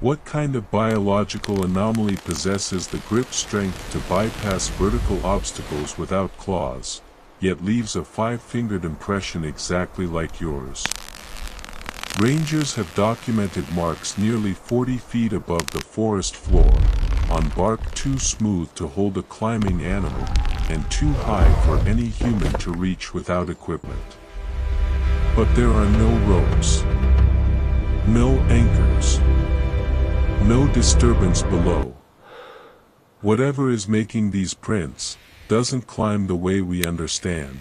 What kind of biological anomaly possesses the grip strength to bypass vertical obstacles without claws, yet leaves a five-fingered impression exactly like yours? Rangers have documented marks nearly 40 feet above the forest floor, on bark too smooth to hold a climbing animal, and too high for any human to reach without equipment. But there are no ropes, no anchors, no disturbance below. Whatever is making these prints doesn't climb the way we understand.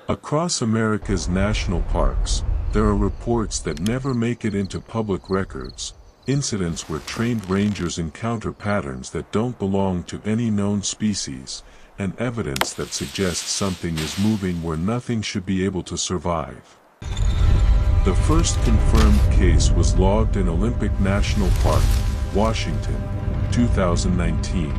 Across America's national parks, there are reports that never make it into public records, incidents where trained rangers encounter patterns that don't belong to any known species, and evidence that suggests something is moving where nothing should be able to survive. The first confirmed case was logged in Olympic National Park, Washington, 2019.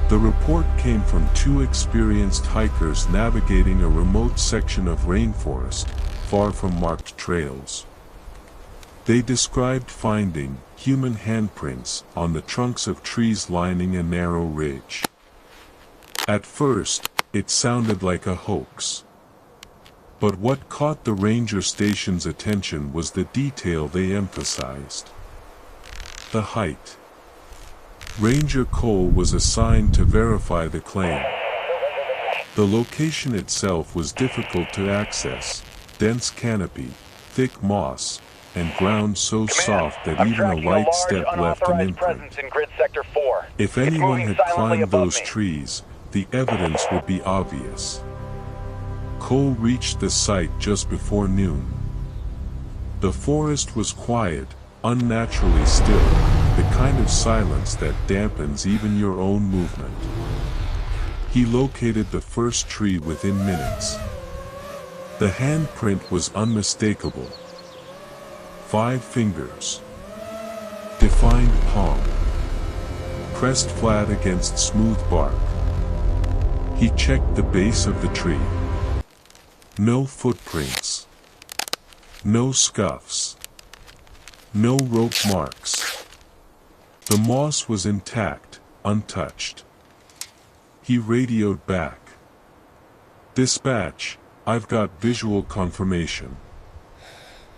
The report came from two experienced hikers navigating a remote section of rainforest, far from marked trails. They described finding human handprints on the trunks of trees lining a narrow ridge. At first, it sounded like a hoax. But what caught the ranger station's attention was the detail they emphasized: the height. Ranger Cole was assigned to verify the claim. The location itself was difficult to access: dense canopy, thick moss, and ground so soft that even a light step left an imprint. If anyone had climbed those trees, the evidence would be obvious. Cole reached the site just before noon. The forest was quiet, unnaturally still, the kind of silence that dampens even your own movement. He located the first tree within minutes. The handprint was unmistakable. 5 fingers. Defined palm. Pressed flat against smooth bark. He checked the base of the tree. No footprints. No scuffs. No rope marks. The moss was intact, untouched. He radioed back. "Dispatch, I've got visual confirmation.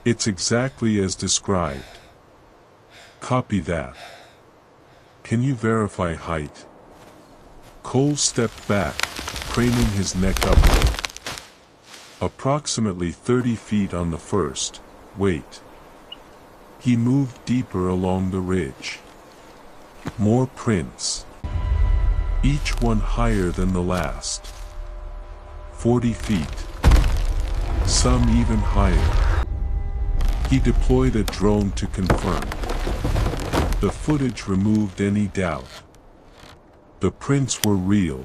It's exactly as described. Copy that. Can you verify height?" Cole stepped back, craning his neck upward. Approximately 30 feet on the first. Wait. He moved deeper along the ridge. More prints. Each one higher than the last. 40 feet. Some even higher. He deployed a drone to confirm. The footage removed any doubt. The prints were real.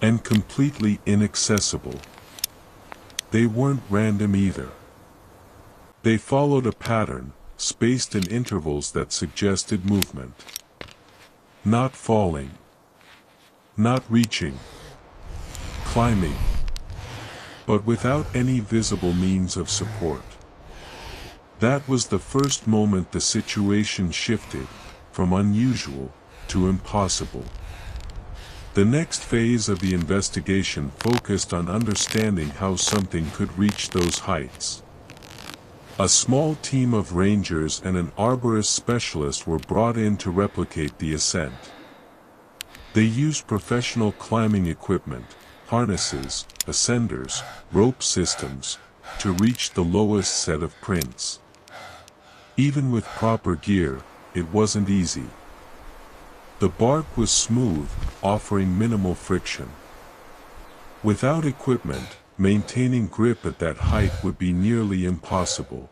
And completely inaccessible. They weren't random either. They followed a pattern, spaced in intervals that suggested movement. Not falling. Not reaching. Climbing. But without any visible means of support. That was the first moment the situation shifted, from unusual to impossible. The next phase of the investigation focused on understanding how something could reach those heights. A small team of rangers and an arborist specialist were brought in to replicate the ascent. They used professional climbing equipment, harnesses, ascenders, rope systems, to reach the lowest set of prints. Even with proper gear, it wasn't easy. The bark was smooth, offering minimal friction. Without equipment, maintaining grip at that height would be nearly impossible.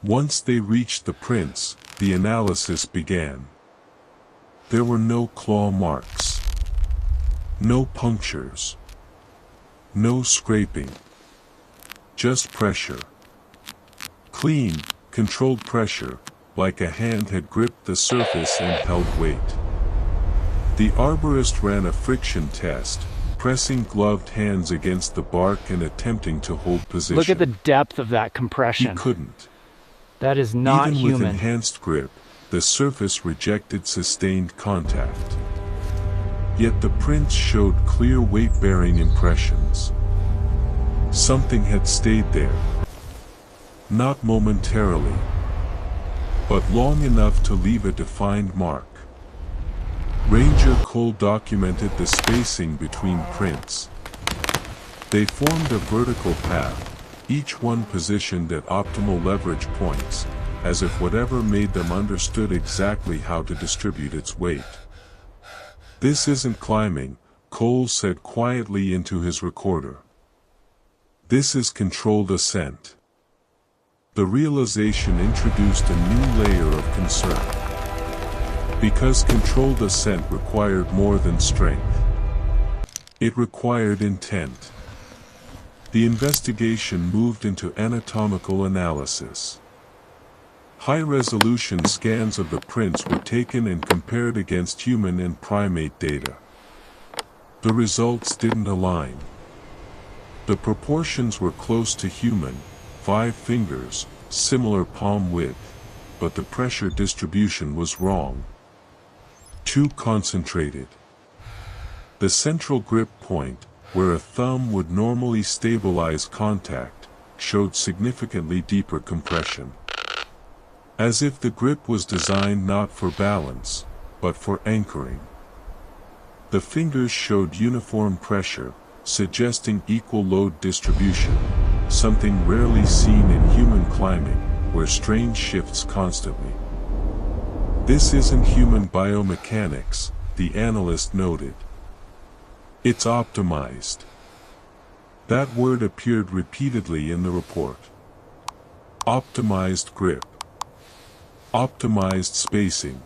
Once they reached the prints, the analysis began. There were no claw marks. No punctures. No scraping. Just pressure. Clean, controlled pressure, like a hand had gripped the surface and held weight. The arborist ran a friction test, pressing gloved hands against the bark and attempting to hold position. Look at the depth of that He compression. couldn't. That is not Even human. with enhanced grip, the surface rejected sustained contact. Yet the prints showed clear weight-bearing impressions. Something had stayed there. Not momentarily, but long enough to leave a defined mark. Ranger Cole documented the spacing between prints. They formed a vertical path, each one positioned at optimal leverage points, as if whatever made them understood exactly how to distribute its weight. "This isn't climbing," Cole said quietly into his recorder. "This is controlled ascent." The realization introduced a new layer of concern. Because controlled ascent required more than strength. It required intent. The investigation moved into anatomical analysis. High-resolution scans of the prints were taken and compared against human and primate data. The results didn't align. The proportions were close to human, 5 fingers, similar palm width, but the pressure distribution was wrong. Too concentrated. The central grip point, where a thumb would normally stabilize contact, showed significantly deeper compression. As if the grip was designed not for balance, but for anchoring. The fingers showed uniform pressure, suggesting equal load distribution, something rarely seen in human climbing, where strain shifts constantly. "This isn't human biomechanics," the analyst noted. "It's optimized." That word appeared repeatedly in the report. Optimized grip. Optimized spacing.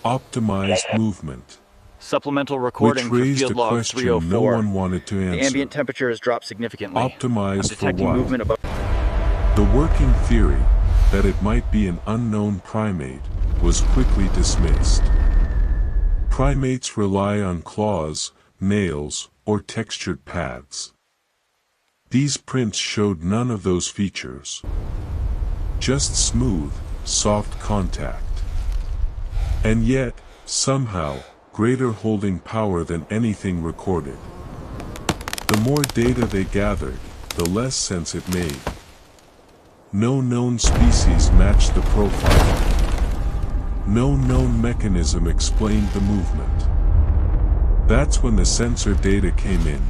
Optimized movement. Supplemental recording Which for raised field a log question 304. no one wanted to answer. The ambient temperature has dropped significantly. I'm Optimized for detecting what? movement above. The working theory, that it might be an unknown primate, was quickly dismissed. Primates rely on claws, nails, or textured pads. These prints showed none of those features. Just smooth, soft contact. And yet, somehow, greater holding power than anything recorded. The more data they gathered, the less sense it made. No known species matched the profile. No known mechanism explained the movement. That's when the sensor data came in.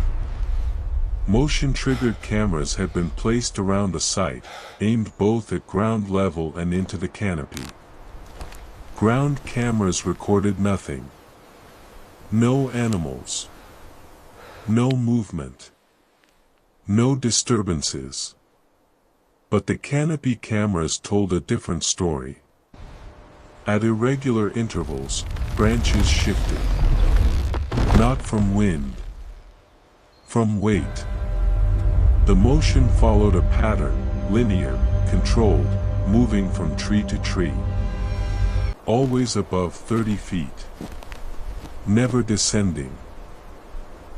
Motion-triggered cameras had been placed around the site, aimed both at ground level and into the canopy. Ground cameras recorded nothing. No animals. No movement. No disturbances. But the canopy cameras told a different story. At irregular intervals, branches shifted. Not from wind. From weight. The motion followed a pattern, linear, controlled, moving from tree to tree. Always above 30 feet. Never descending.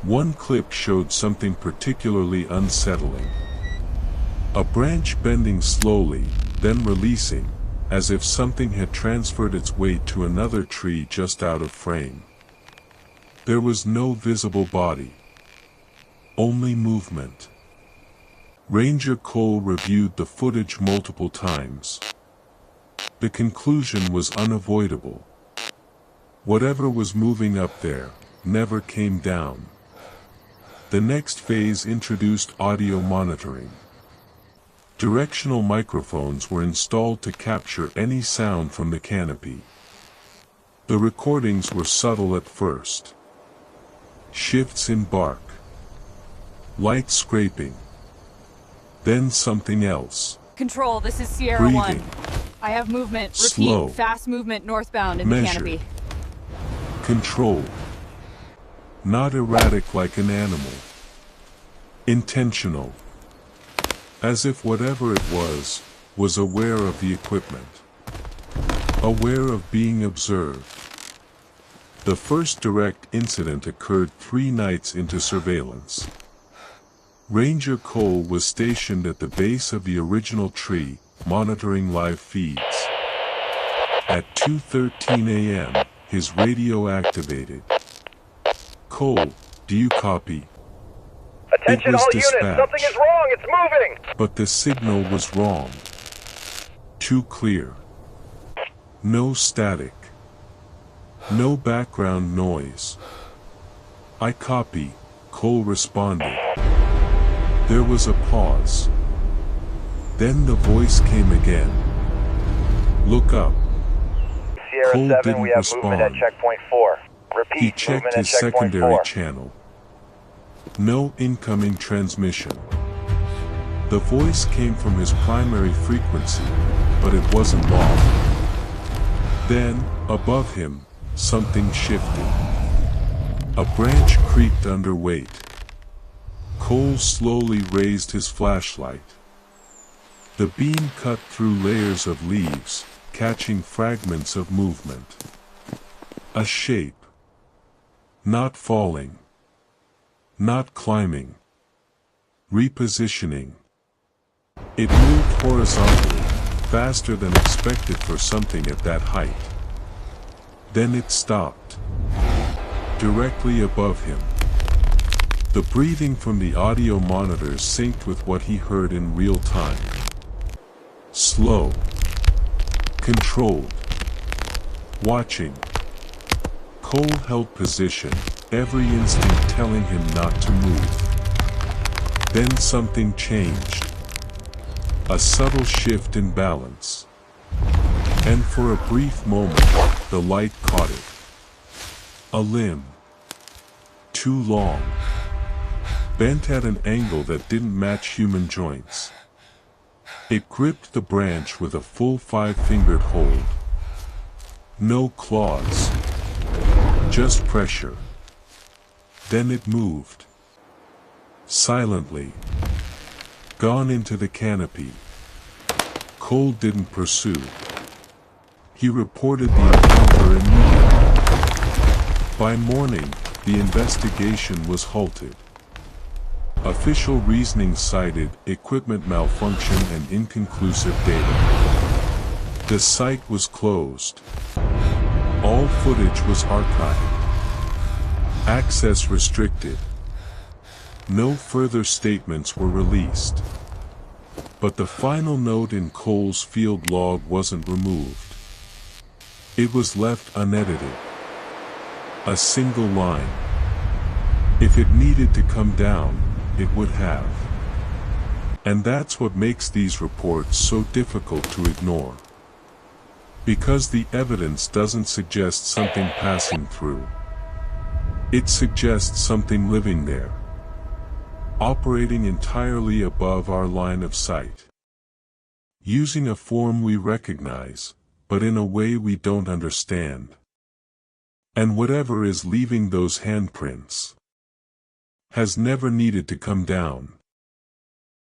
One clip showed something particularly unsettling. A branch bending slowly, then releasing, as if something had transferred its weight to another tree just out of frame. There was no visible body. Only movement. Ranger Cole reviewed the footage multiple times. The conclusion was unavoidable. Whatever was moving up there, never came down. The next phase introduced audio monitoring. Directional microphones were installed to capture any sound from the canopy. The recordings were subtle at first. Shifts in bark. Light scraping. Then something else. Control, this is Sierra Breathing. 1. I have movement. Repeat, Slow. fast movement northbound in Measured. the canopy. Controlled. Not erratic like an animal. Intentional. As if whatever it was aware of the equipment. Aware of being observed. The first direct incident occurred 3 nights into surveillance. Ranger Cole was stationed at the base of the original tree, monitoring live feeds. At 2:13 a.m., his radio activated. Cole, do you copy? Attention all units, something is wrong, it's moving! But the signal was wrong. Too clear. No static. No background noise. I copy, Cole responded. There was a pause. Then the voice came again. Look up. Sierra Cole 7, didn't we have respond. movement at checkpoint 4. Repeat, He checked movement his at checkpoint secondary 4. channel. No incoming transmission. The voice came from his primary frequency, but it wasn't long. Then, above him, something shifted. A branch creaked under weight. Cole slowly raised his flashlight. The beam cut through layers of leaves, catching fragments of movement. A shape. Not falling. Not climbing. Repositioning. It moved horizontally, faster than expected for something at that height. Then it stopped. Directly above him. The breathing from the audio monitors synced with what he heard in real time. Slow. Controlled. Watching. Cole held position, every instinct telling him not to move. Then something changed. A subtle shift in balance. And for a brief moment, the light caught it. A limb. Too long. Bent at an angle that didn't match human joints. It gripped the branch with a full 5-fingered hold. No claws. Just pressure. Then it moved. Silently. Gone into the canopy. Cole didn't pursue. He reported the encounter immediately. By morning, the investigation was halted. Official reasoning cited equipment malfunction and inconclusive data. The site was closed. All footage was archived. Access restricted. No further statements were released. But the final note in Cole's field log wasn't removed. It was left unedited. A single line. If it needed to come down, it would have. And that's what makes these reports so difficult to ignore. Because the evidence doesn't suggest something passing through. It suggests something living there. Operating entirely above our line of sight. Using a form we recognize, but in a way we don't understand. And whatever is leaving those handprints has never needed to come down.